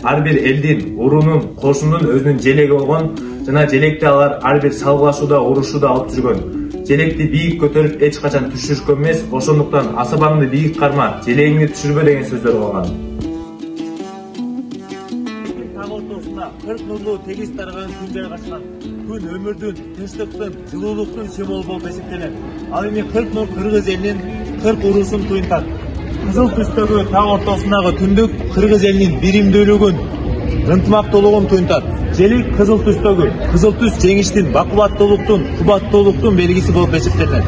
Ар бир элдин, урунун, кошунун өзүнүн желеги болгон жана желекти алар ар бир салгылашууда, урушууда алып жүргөн. Желекти бийик көтөрүп эч качан түшүрүшкөн эмес, ошондуктан асабаңды бийик карма, желегиңди түшүрбө деген сөздөр калган. Таң ортосунда 40 нурлуу тегиз тараган күн жайгашкан. Күн өмүрдүн, тынчтыктын, жылуулуктун символу болуп эсептелет. Ал эми 40 нур кыргыз элинин 40 уруусун туюнтат. Кызыл түстөгү таң ортосундагы түндүк кыргыз элинин биримдүүлүгүн, ынтымактуулугун туюнтат. Желек кызыл түстөгү, кызыл түс жеңиштин, бакубаттуулуктун, кубаттуулуктун белгиси болуп эсептелет.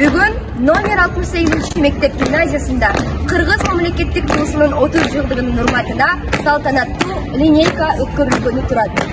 Бүгүн номер 68 мектеп гимназиясында Кыргыз мамлекеттик туусунун 30 жылдыгынын урматына салтанаттуу линейка өткөрүлгөнү турат.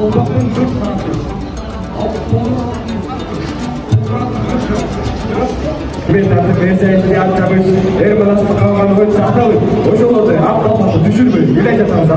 Мен тартып берсеңиз айтабыз, Эрманасты калган ой сакталып, ошолорду апталмасы түшүрбөй келе жатабыз.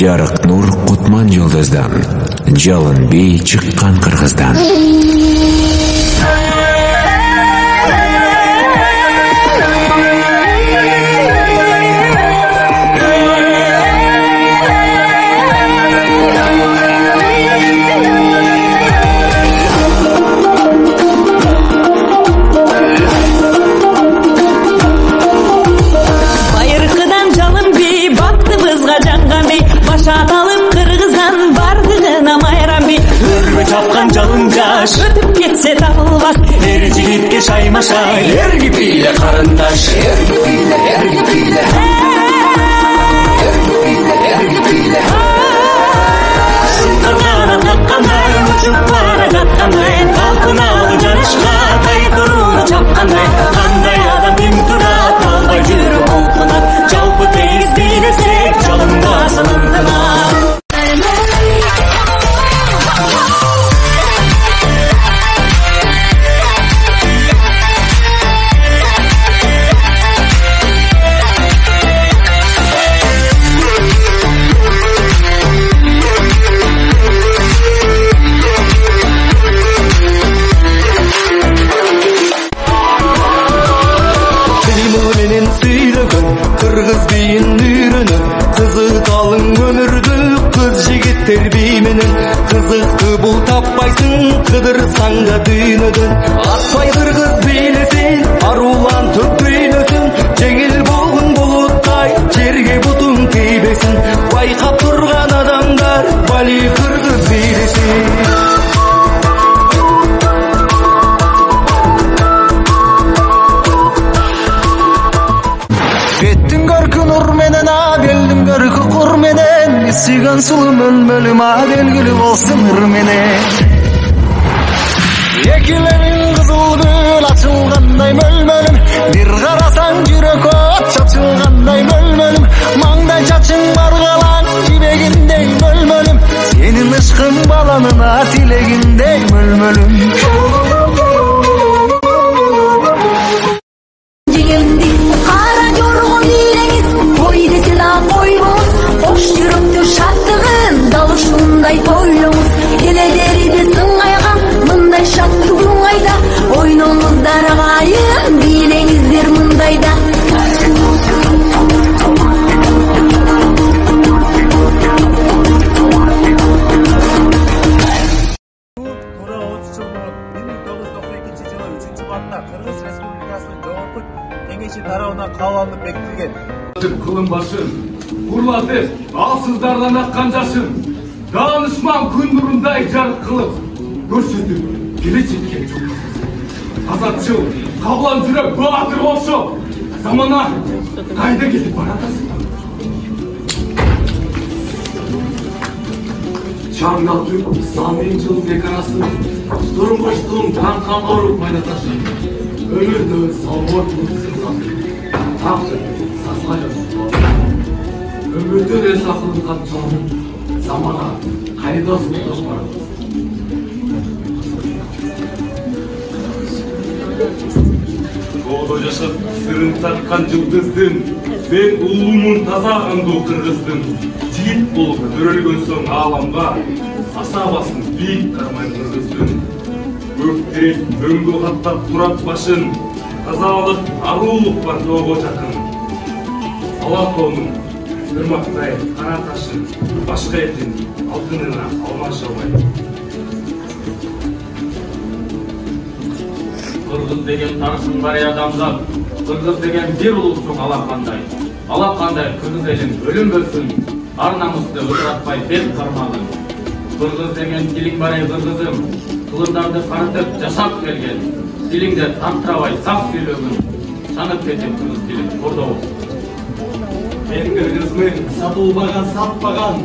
Жарык нур Кутман Жолдоздан, жалын бей чыккан Кыргыздан. Ötüp getse dağılmaz. Her jigitke şaymaşay, her gibiyle karındaş. Her gibiyle, her gibiyle. Her gibiyle, her gibiyle. Kırgana takkanday, uçup para katkanday. Kalkına ucanışka, kaydurumu çapkanday. Kanday adam kim turat, kalbay jürü kulpunat. Çalpı teyiz bilesek, çalında sanındılar. Kırgız biyin nürünü, kızı kalın ömürdü, kız jigitler beymenin. Kızıktı bul tappaysın, kıdırsan da düğünödün. Atpay kırgız beylesin, arulan tüp düğünösün. Жеңил болгон булуттай, жерге бутун тийбесин. Байкап турган адамдар, бали кыргыз бейлесин. Еттің көркі нұр менен, абелдің көркі құр менен. Сүйген сұлы мөлмөлім, абелгілі болсын ыр менен. Екілерің қызыл гүл açılғандай мөлмөлім. Bir қарасаң жүрек от шапшылғандай мөлмөлім. Маңдай чачың барғалаң жібегіндей мөлмөлім. Сенің ышқың баланына тілегіндей мөлмөлім. Şunday toylumuz, geleleri de sыңайған, мындай шаттық мұңайда, ойныңыздар ғайын, билеңіздер мұндайда. Тура 30 жыл бұрын 1992 жылы 3-ші бапта Кыргыз Республикасының Жогорку Кеңеши тарабынан кабыл алынып бекитилген. Кылым башын, урлатып, алсыздардан аккан жашын, danışman gün nurunday жарык кылып, көрсөтүп, келечекке жол. Азатчыл, кабылан жүрөк баатыр болсо, замана кайда кетип баратасың? Чаңдалтып, самин жыл бекарасын, турмуштун таңкан оруп майнаташын, өмүрдө салбор сызган, такыр сазга жазып, өмүрдө де сакылган чоң. Zamana kayda sıkıntı var. Doğuda yaşap sırrın takkan yıldыздın, ben ulumun taza andu kırgızdın. Jigit bolup төрөлгөн соң аламга, асабасын бийик кармай кыргыздын. Көктеп, өңгө каттап турат башын, тазалык, аруулук бар тоого жакын. Алатоонун ырмактай кара ташын, башка эрдин алтынына алмаша албайт. Кыргыз деген тарсын бар адамзат, кыргыз деген бир улусуң алакандай. Алакандай кыргыз элин өлүм бөлсүн, ар намысты ыдыратпай бет кармагын. Кыргыз деген тилиң бар кыргызым, Kılındарды qarытып жашап келген, тилиңде тантырабай сақ сүйлөгөн, жанып кетен кыргыз тили кордо болсун. Мен кыргызмын, сатылбаган, сатпаган.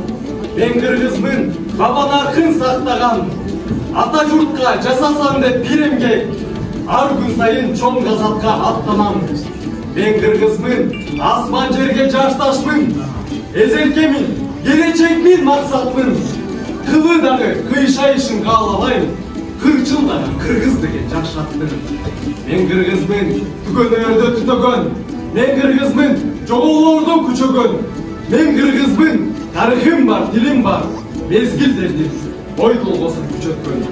Мен кыргызмын, бабан аркын сактаган. Ата журтка жасасам деп бир эмгек, ар күн сайын чоң газатка аттанам. Мен кыргызмын, асман жерге жашташмын. Эзелкемин, келечекмин, максатмын. Кылы дагы кыйшайышын каалабайм. 40 жылдагы кыргыз деген жакшаттым. Мен кыргызмын, түгөнөрдө түтөгөн. Мен кыргызмын, жоголордо күчөгөн. Мен кыргызмын, тарыхым бар, тилим бар. Мезгилдерди ой толгосун күчөткөн.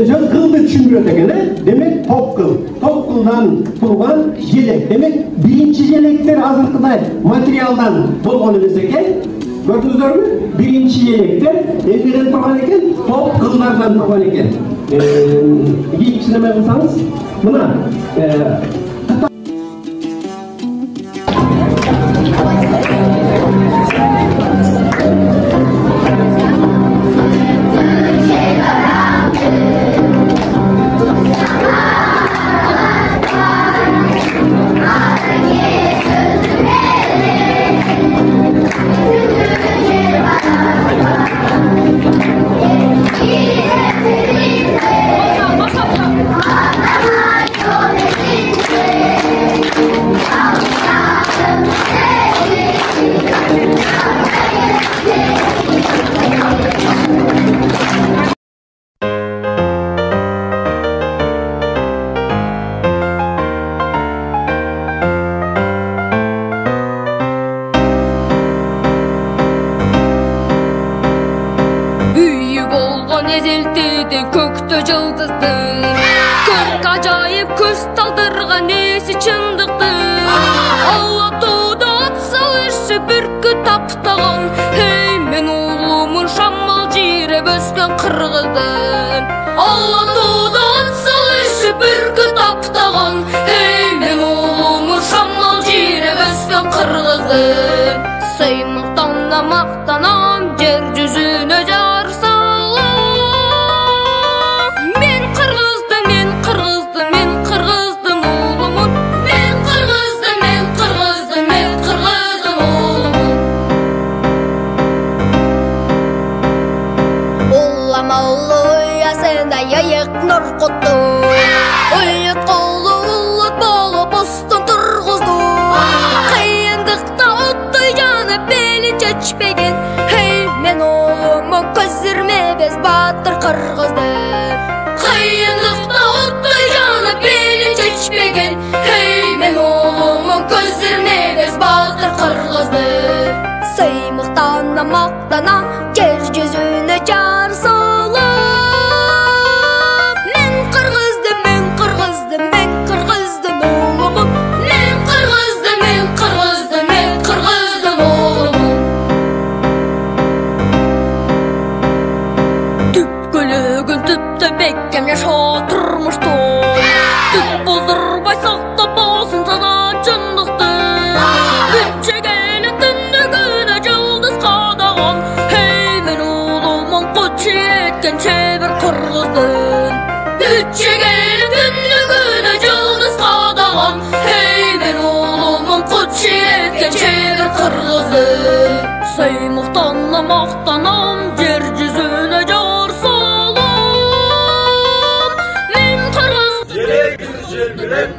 Türkçe kıldı düşündürüyor ekan. Demek top kıl. Top kıldan turgan jelek. Demek birinci jelekler azırkıday materialdan bolğan emес ekan. Gördünüzler mi? Birinci jelekler elden turgan ekan, top kıllardan turgan ekan. İkincisine nima qilsangiz? Buna Ezeltedi köktü cıldızdı, kırk acayip köz taldırgan nesi çındıktı. Allah tuğda atsalışı bir taptağın, hey men oğlumun şammal jire bösken kırgızdın. Allah tuğda atsalışı bir taptağın, hey men oğlumun şammal jire bösken kırgızdın. Saymaktan da maqtanam, yer yüzüne jarsa. Yayık nur kutu, uyut kolu, ulut bolu, bostun turguzdu. Kıyındıkta kırgızdım. Kıyınlıkta otluy canı beni çeçmegen, hey men oğlumun gözlerine göz baldır kırgızdım. Saymıqtana maqtana ger yüzüne jar salım. Men kırgızdım, men kırgızdım, men kırgızdım oğlumun. Men kırgızdım, men kırgızdım, men kırgızdım oğlumun. Tüpkülügün tüpte bekkem yaşa turmuştu. Tüp bozdurmay sakta bolsun sana çındıktı. Bütçe gelip tündürgüne yıldız kadağan, hey men oğlumun koçu etken çevir kırgızdın. Bütçe gelip tündürgüne yıldız kadağan, hey men oğlumun koçu etken çevir kırgızdın. Saymıqtanla maqtanam yer yüzüne jar salım. Men kırgız Yere gülüşe gülep